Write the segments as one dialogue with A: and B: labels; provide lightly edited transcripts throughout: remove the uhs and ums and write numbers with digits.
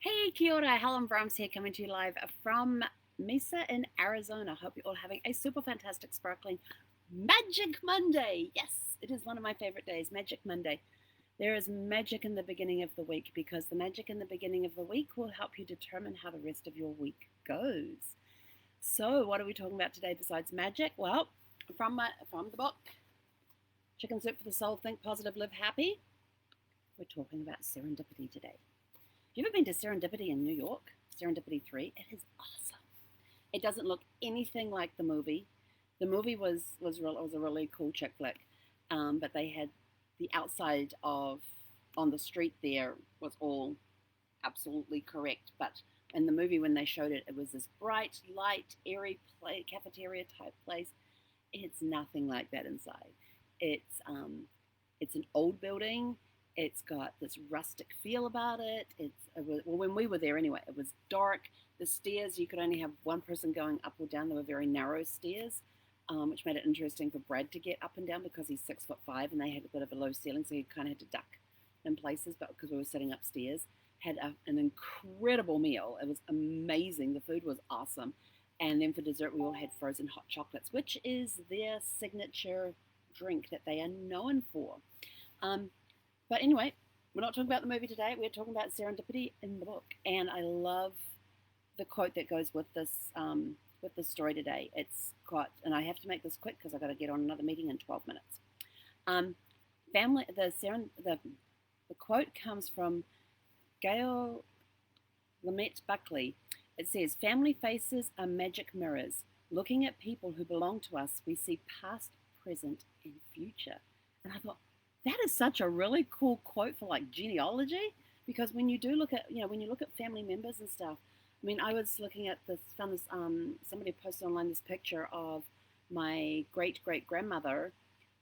A: Hey, kia ora, Helen Brahms here, coming to you live from Mesa in Arizona. Hope you're all having a super fantastic, sparkling Magic Monday. Yes, it is one of my favorite days, Magic Monday. There is magic in the beginning of the week because the magic in the beginning of the week will help you determine how the rest of your week goes. So, what are we talking about today besides magic? Well, from the book Chicken Soup for the Soul, Think Positive, Live Happy, we're talking about serendipity today. Have you ever been to Serendipity in New York? Serendipity 3? It is awesome. It doesn't look anything like the movie. The movie was a really cool chick flick, but they had the outside of on the street there was all absolutely correct. But in the movie, when they showed it, it was this bright, light, airy cafeteria type place. It's nothing like that inside. It's it's an old building. It's got this rustic feel about it. Well, when we were there anyway, it was dark. The stairs, you could only have one person going up or down. They were very narrow stairs, which made it interesting for Brad to get up and down because he's 6'5" and they had a bit of a low ceiling, so he kind of had to duck in places. But because we were sitting upstairs, had an incredible meal. It was amazing. The food was awesome. And then for dessert, we all had frozen hot chocolates, which is their signature drink that they are known for. Um, but anyway, we're not talking about the movie today. We're talking about serendipity in the book, and I love the quote that goes with this story today. It's got, and I have to make this quick because I've got to get on another meeting in 12 minutes. Um, the quote comes from Gail Lamette Buckley. It says, "Family faces are magic mirrors. Looking at people who belong to us, we see past, present, and future." And I thought, that is such a really cool quote for like genealogy, because when you do look at, when you look at family members and stuff, I mean, I was looking at this, found this, somebody posted online this picture of my great great grandmother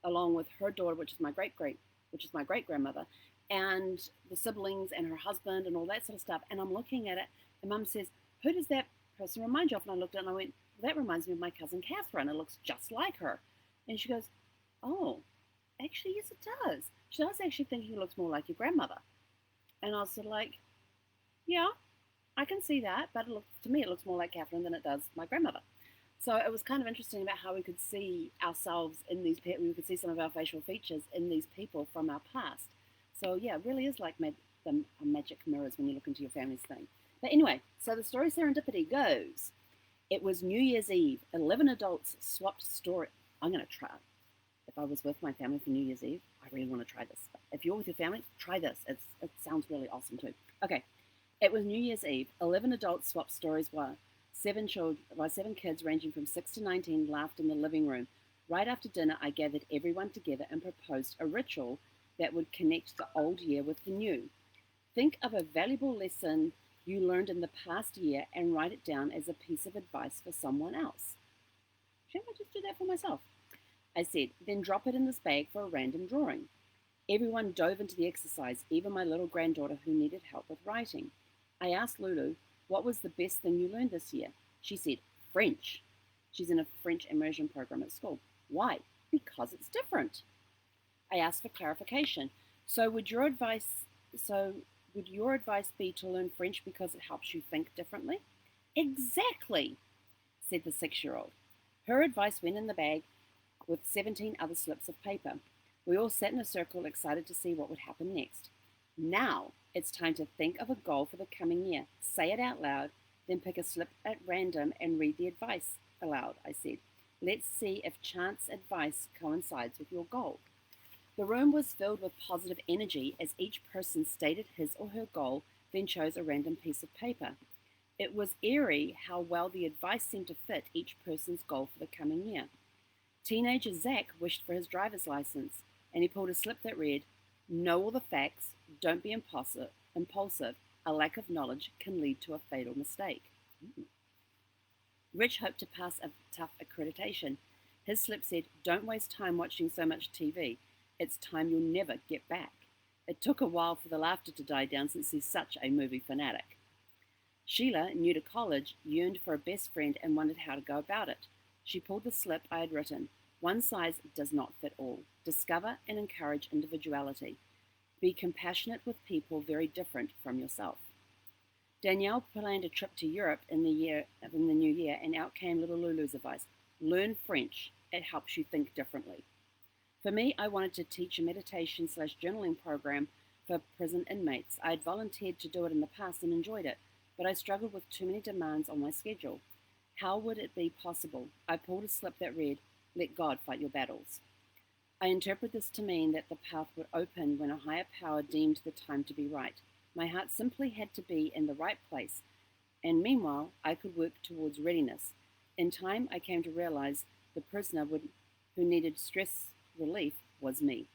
A: along with her daughter, which is my great grandmother, and the siblings and her husband and all that sort of stuff. And I'm looking at it, and Mum says, "Who does that person remind you of?" And I looked at it and I went, "Well, that reminds me of my cousin Catherine. It looks just like her." And she goes, "Oh, actually, yes, it does." She does actually think he looks more like your grandmother. And I was sort of like, yeah, I can see that, but to me, it looks more like Catherine than it does my grandmother. So it was kind of interesting about how we could see ourselves in these people. We could see some of our facial features in these people from our past. So yeah, it really is like the magic mirrors when you look into your family's thing. But anyway, so the story Serendipity goes. It was New Year's Eve. 11 adults swapped story. I'm going to try. If I was with my family for New Year's Eve, I really want to try this. If you're with your family, try this. It sounds really awesome too. Okay, it was New Year's Eve. 11 adults swapped stories while seven kids ranging from 6 to 19 laughed in the living room. Right after dinner, I gathered everyone together and proposed a ritual that would connect the old year with the new. Think of a valuable lesson you learned in the past year and write it down as a piece of advice for someone else. Shouldn't I just do that for myself? I said, then drop it in this bag for a random drawing. Everyone dove into the exercise, even my little granddaughter who needed help with writing. I asked Lulu, what was the best thing you learned this year? She said, French. She's in a French immersion program at school. Why? Because it's different. I asked for clarification. So would your advice be to learn French because it helps you think differently? Exactly, said the 6-year-old. Her advice went in the bag with 17 other slips of paper. We all sat in a circle, excited to see what would happen next. Now it's time to think of a goal for the coming year. Say it out loud, then pick a slip at random and read the advice aloud, I said. Let's see if chance advice coincides with your goal. The room was filled with positive energy as each person stated his or her goal, then chose a random piece of paper. It was eerie how well the advice seemed to fit each person's goal for the coming year. Teenager Zach wished for his driver's license, and he pulled a slip that read, "Know all the facts, don't be impulsive. A lack of knowledge can lead to a fatal mistake." Rich hoped to pass a tough accreditation. His slip said, "Don't waste time watching so much TV. It's time you'll never get back." It took a while for the laughter to die down since he's such a movie fanatic. Sheila, new to college, yearned for a best friend and wondered how to go about it. She pulled the slip I had written. One size does not fit all. Discover and encourage individuality. Be compassionate with people very different from yourself. Danielle planned a trip to Europe in the new year, and out came little Lulu's advice: learn French. It helps you think differently. For me, I wanted to teach a meditation/journaling program for prison inmates. I had volunteered to do it in the past and enjoyed it, but I struggled with too many demands on my schedule. How would it be possible? I pulled a slip that read, "Let God fight your battles." I interpret this to mean that the path would open when a higher power deemed the time to be right. My heart simply had to be in the right place, and meanwhile, I could work towards readiness. In time, I came to realize the prisoner who needed stress relief was me.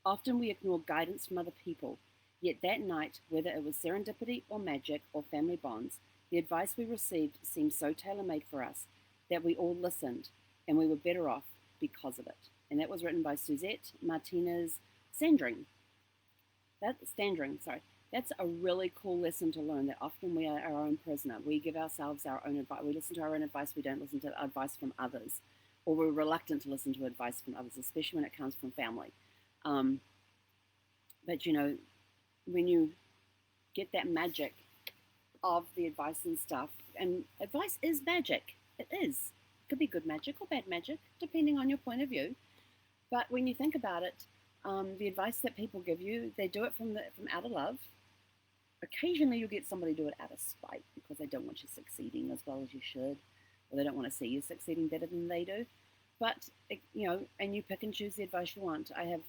A: Often we ignore guidance from other people, yet that night, whether it was serendipity or magic or family bonds, the advice we received seemed so tailor-made for us that we all listened, and we were better off because of it. And that was written by Suzette Martinez Sandring. That's a really cool lesson to learn, that often we are our own prisoner. We give ourselves our own advice. We listen to our own advice. We don't listen to advice from others. Or we're reluctant to listen to advice from others, especially when it comes from family. But, when you get that magic of the advice and stuff, and advice is magic. It is. It could be good magic or bad magic, depending on your point of view. But when you think about it, the advice that people give you, they do it from out of love. Occasionally you'll get somebody do it out of spite because they don't want you succeeding as well as you should, or they don't want to see you succeeding better than they do. But, and you pick and choose the advice you want. I have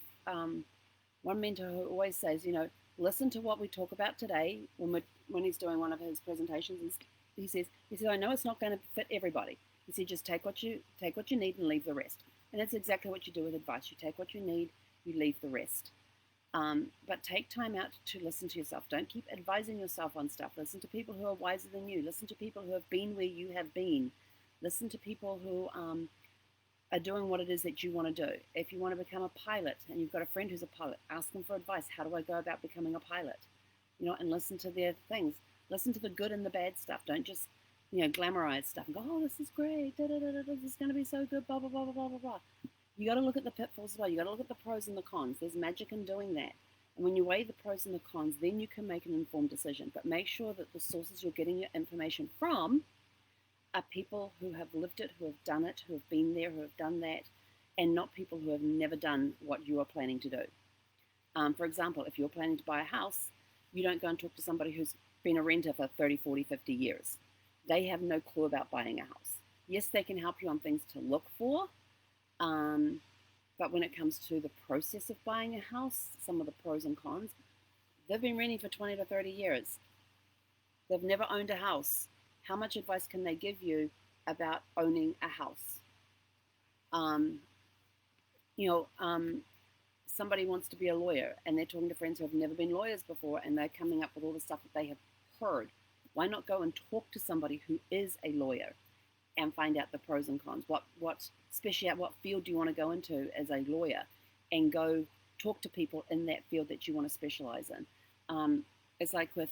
A: one mentor who always says, listen to what we talk about today when he's doing one of his presentations. He says, I know it's not going to fit everybody. He said, just take what you need and leave the rest. And that's exactly what you do with advice. You take what you need, you leave the rest. But take time out to listen to yourself. Don't keep advising yourself on stuff. Listen to people who are wiser than you. Listen to people who have been where you have been. Listen to people who are doing what it is that you want to do. If you want to become a pilot and you've got a friend who's a pilot, ask them for advice. How do I go about becoming a pilot? And listen to their things. Listen to the good and the bad stuff. Don't just, glamorize stuff and go, oh, this is great. This is going to be so good, blah, blah, blah, blah, blah, blah, blah. You got to look at the pitfalls as well. You got to look at the pros and the cons. There's magic in doing that. And when you weigh the pros and the cons, then you can make an informed decision. But make sure that the sources you're getting your information from are people who have lived it, who have done it, who have been there, who have done that, and not people who have never done what you are planning to do. For example, if you're planning to buy a house, you don't go and talk to somebody who's been a renter for 30, 40, 50 years. They have no clue about buying a house. Yes, they can help you on things to look for, but when it comes to the process of buying a house, some of the pros and cons, they've been renting for 20 to 30 years. They've never owned a house. How much advice can they give you about owning a house? Somebody wants to be a lawyer and they're talking to friends who have never been lawyers before, and they're coming up with all the stuff that they have heard. Why not go and talk to somebody who is a lawyer and find out the pros and cons? What field do you want to go into as a lawyer, and go talk to people in that field that you want to specialize in. It's like with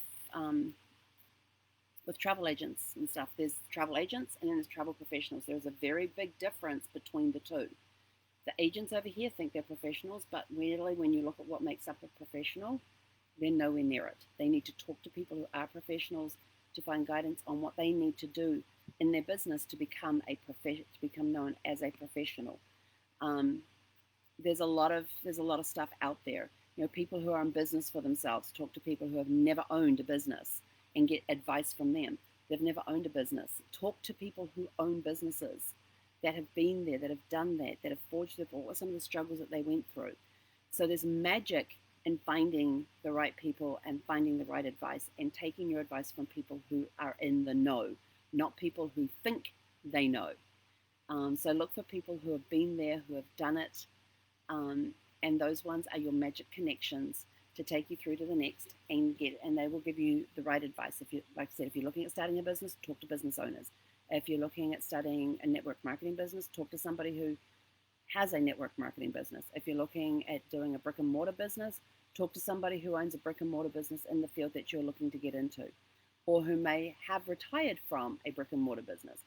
A: travel agents and stuff. There's travel agents and then there's travel professionals. There's a very big difference between the two. The agents over here think they're professionals, but really when you look at what makes up a professional, they're nowhere near it. They need to talk to people who are professionals to find guidance on what they need to do in their business to become known as a professional. There's a lot of stuff out there. People who are in business for themselves, talk to people who have never owned a business and get advice from them. They've never owned a business. Talk to people who own businesses, that have been there, that have done that have forged through some of the struggles that they went through. So there's magic in finding the right people and finding the right advice, and taking your advice from people who are in the know, not people who think they know. So look for people who have been there, who have done it, and those ones are your magic connections to take you through to the next, and they will give you the right advice. Like I said, if you're looking at starting a business, talk to business owners. If you're looking at studying a network marketing business, talk to somebody who has a network marketing business. If you're looking at doing a brick and mortar business, talk to somebody who owns a brick and mortar business in the field that you're looking to get into, or who may have retired from a brick and mortar business.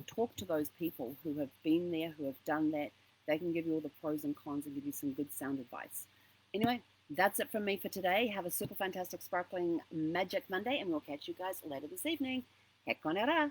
A: Talk to those people who have been there, who have done that. They can give you all the pros and cons and give you some good sound advice. Anyway, That's it from me for today. Have a super fantastic, sparkling, magic Monday, and we'll catch you guys later this evening. He konera!